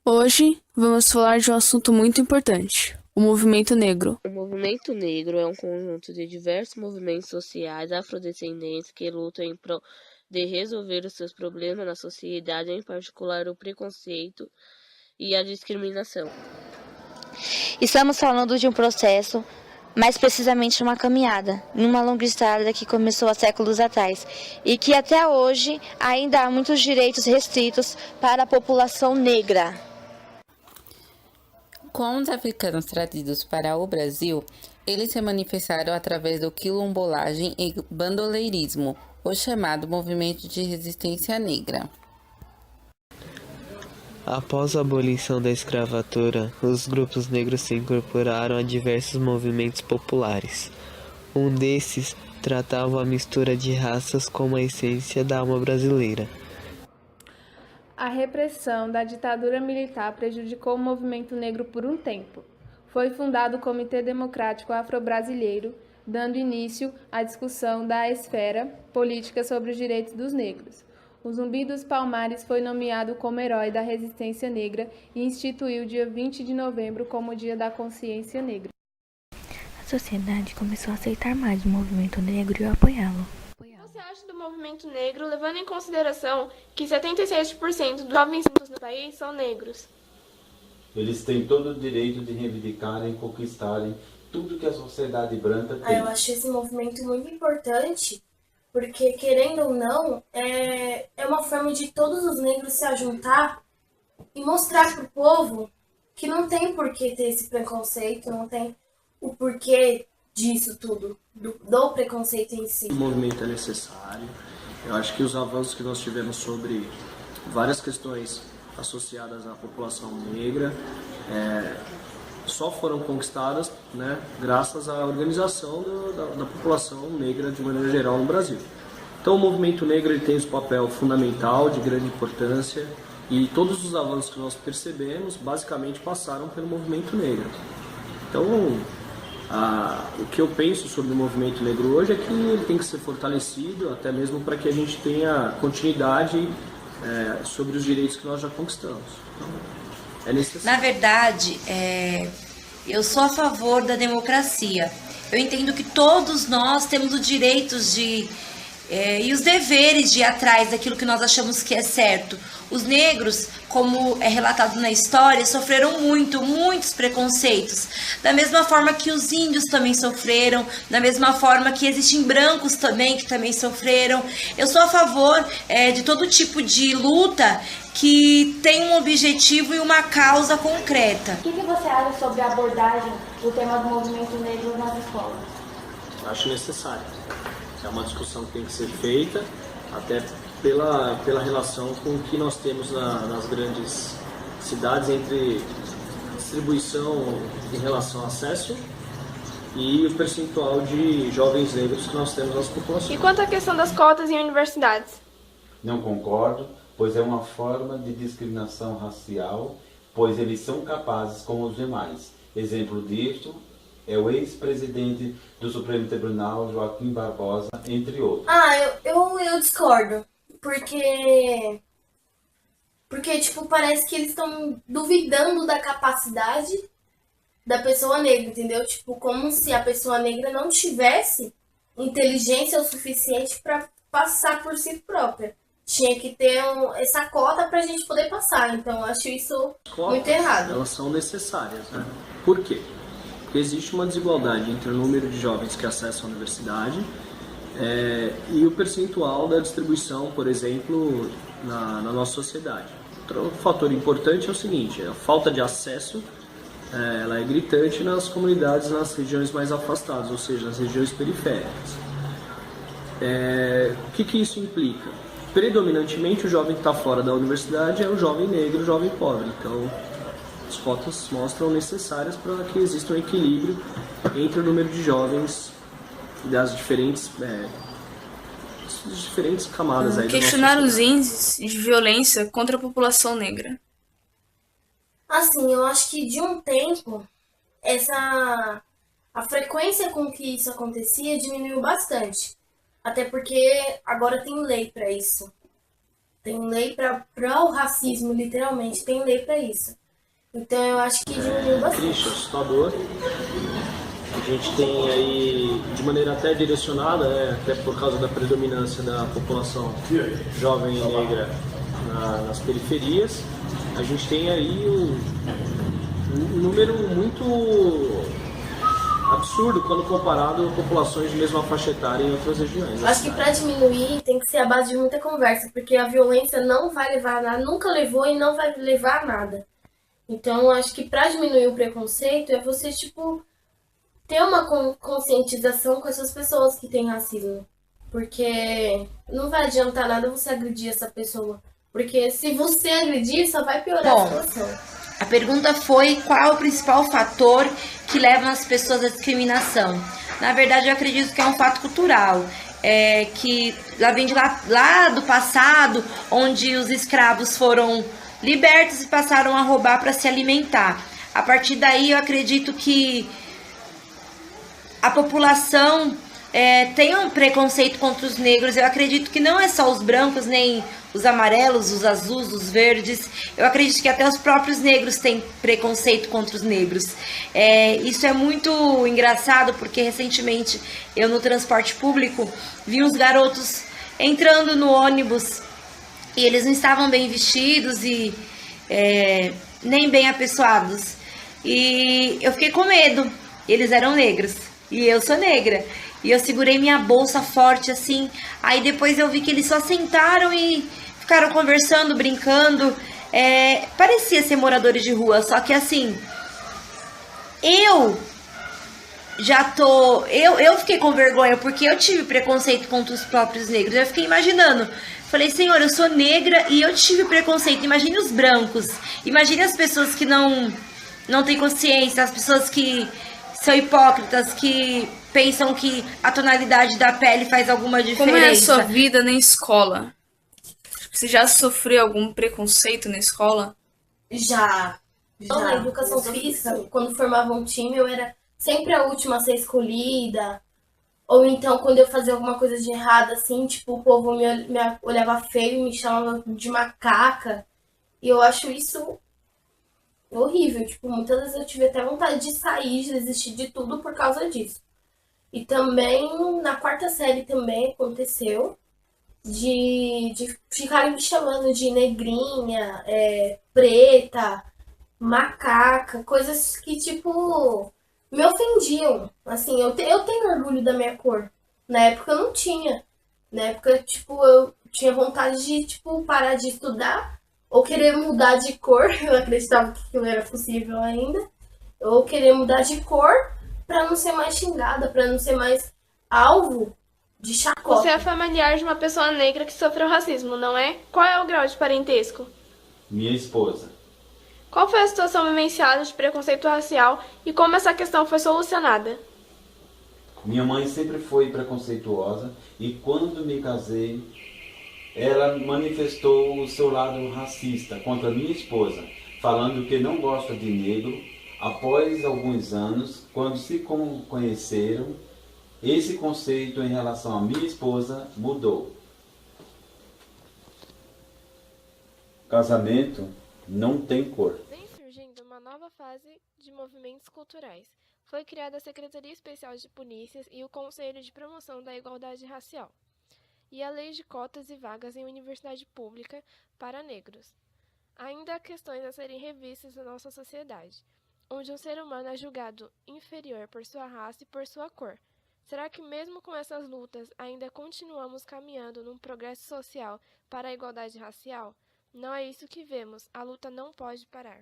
Hoje vamos falar de um assunto muito importante: o movimento negro. O movimento negro é um conjunto de diversos movimentos sociais afrodescendentes que lutam em prol de resolver os seus problemas na sociedade, em particular o preconceito e a discriminação. Estamos falando de um processo, mais precisamente uma caminhada, numa longa estrada que começou há séculos atrás e que até hoje ainda há muitos direitos restritos para a população negra. Com os africanos trazidos para o Brasil, eles se manifestaram através do quilombolagem e bandoleirismo, o chamado movimento de resistência negra. Após a abolição da escravatura, os grupos negros se incorporaram a diversos movimentos populares. Um desses tratava a mistura de raças como a essência da alma brasileira. A repressão da ditadura militar prejudicou o movimento negro por um tempo. Foi fundado o Comitê Democrático Afro-Brasileiro, dando início à discussão da esfera política sobre os direitos dos negros. O Zumbi dos Palmares foi nomeado como herói da resistência negra e instituiu o dia 20 de novembro como Dia da Consciência Negra. A sociedade começou a aceitar mais o movimento negro e a apoiá-lo. O que você acha do movimento negro, levando em consideração que 76% dos jovens no país são negros? Eles têm todo o direito de reivindicarem e conquistarem tudo que a sociedade branca tem. Eu acho esse movimento muito importante, porque, querendo ou não, é uma forma de todos os negros se ajuntar e mostrar para o povo que não tem por que ter esse preconceito, não tem o porquê disso tudo, do preconceito em si. O movimento é necessário. Eu acho que os avanços que nós tivemos sobre várias questões associadas à população negra só foram conquistadas, né, graças à organização da população negra de maneira geral no Brasil. Então o movimento negro ele tem esse papel fundamental, de grande importância, e todos os avanços que nós percebemos basicamente passaram pelo movimento negro. Então o que eu penso sobre o movimento negro hoje é que ele tem que ser fortalecido, até mesmo para que a gente tenha continuidade sobre os direitos que nós já conquistamos. Então, é necessário. Na verdade, eu sou a favor da democracia. Eu entendo que todos nós temos os direitos e os deveres de ir atrás daquilo que nós achamos que é certo. Os negros, como é relatado na história, sofreram muitos preconceitos. Da mesma forma que os índios também sofreram, da mesma forma que existem brancos também que também sofreram. Eu sou a favor de todo tipo de luta que tem um objetivo e uma causa concreta. O que você acha sobre a abordagem do tema do movimento negro nas escolas? Acho necessário. É uma discussão que tem que ser feita, até pela relação com o que nós temos nas grandes cidades entre distribuição em relação ao acesso e o percentual de jovens negros que nós temos nas populações. E quanto à questão das cotas em universidades? Não concordo, pois é uma forma de discriminação racial, pois eles são capazes como os demais. Exemplo disso é o ex-presidente do Supremo Tribunal, Joaquim Barbosa, entre outros. Eu discordo, porque tipo, parece que eles estão duvidando da capacidade da pessoa negra, entendeu? Tipo, como se a pessoa negra não tivesse inteligência o suficiente para passar por si própria. Tinha que ter essa cota para a gente poder passar, então eu acho isso muito errado. Elas são necessárias, né? Por quê? Porque existe uma desigualdade entre o número de jovens que acessam a universidade e o percentual da distribuição, por exemplo, na nossa sociedade. Outro fator importante é o seguinte: a falta de acesso ela é gritante nas comunidades, nas regiões mais afastadas, ou seja, nas regiões periféricas. O que isso implica? Predominantemente o jovem que está fora da universidade é o jovem negro, o jovem pobre. Então as cotas mostram necessárias para que exista um equilíbrio entre o número de jovens das diferentes camadas. Questionar os índices de violência contra a população negra. Assim, eu acho que de um tempo, a frequência com que isso acontecia diminuiu bastante. Até porque agora tem lei para isso. Tem lei para o racismo, literalmente, tem lei para isso. Então eu acho que diminuiu bastante. Triste, assustador. A gente tem aí, de maneira até direcionada, né, até por causa da predominância da população jovem e negra nas periferias, a gente tem aí um número muito absurdo quando comparado a populações de mesma faixa etária em outras regiões. Acho que para diminuir tem que ser a base de muita conversa, porque a violência não vai levar a nada, nunca levou e não vai levar a nada. Então, acho que para diminuir o preconceito é você, tipo, ter uma conscientização com essas pessoas que têm racismo. Porque não vai adiantar nada você agredir essa pessoa. Porque se você agredir, só vai piorar a situação. A pergunta foi qual é o principal fator que leva as pessoas à discriminação. Na verdade, eu acredito que é um fato cultural. Que lá vem lá do passado, onde os escravos foram libertos e passaram a roubar para se alimentar. A partir daí, eu acredito que a população tem um preconceito contra os negros. Eu acredito que não é só os brancos, nem os amarelos, os azuis, os verdes. Eu acredito que até os próprios negros têm preconceito contra os negros. Isso é muito engraçado, porque recentemente eu no transporte público vi uns garotos entrando no ônibus e eles não estavam bem vestidos e nem bem apessoados. E eu fiquei com medo. Eles eram negros e eu sou negra. E eu segurei minha bolsa forte assim. Aí depois eu vi que eles só sentaram e ficaram conversando, brincando. Parecia ser moradores de rua, só que assim, eu fiquei com vergonha porque eu tive preconceito contra os próprios negros. Eu fiquei imaginando. Falei, Senhor, eu sou negra e eu tive preconceito. Imagine os brancos. Imagine as pessoas que não têm consciência, as pessoas que são hipócritas, que pensam que a tonalidade da pele faz alguma diferença. Como é a sua vida na escola? Você já sofreu algum preconceito na escola? Já. Na educação física, quando formava um time, eu era sempre a última a ser escolhida. Ou então, quando eu fazia alguma coisa de errado, assim, tipo, o povo me olhava feio e me chamava de macaca. E eu acho isso horrível. Tipo, muitas vezes eu tive até vontade de sair, de desistir de tudo por causa disso. E também, na quarta série também aconteceu de ficarem me chamando de negrinha, preta, macaca, coisas que, tipo, me ofendiam. Assim, eu tenho orgulho da minha cor. Na época eu não tinha. Na época, tipo, eu tinha vontade de, tipo, parar de estudar ou querer mudar de cor. Eu acreditava que aquilo era possível ainda. Ou querer mudar de cor para não ser mais xingada, para não ser mais alvo de chacota. Você é familiar de uma pessoa negra que sofreu racismo, não é? Qual é o grau de parentesco? Minha esposa. Qual foi a situação vivenciada de preconceito racial e como essa questão foi solucionada? Minha mãe sempre foi preconceituosa e quando me casei, ela manifestou o seu lado racista contra minha esposa, falando que não gosta de negro. Após alguns anos, quando se conheceram, esse conceito em relação à minha esposa mudou. Casamento não tem cor. Vem surgindo uma nova fase de movimentos culturais. Foi criada a Secretaria Especial de Polícias e o Conselho de Promoção da Igualdade Racial, e a Lei de Cotas e Vagas em Universidade Pública para negros. Ainda há questões a serem revistas na nossa sociedade, onde um ser humano é julgado inferior por sua raça e por sua cor. Será que mesmo com essas lutas ainda continuamos caminhando num progresso social para a igualdade racial? Não é isso que vemos, a luta não pode parar.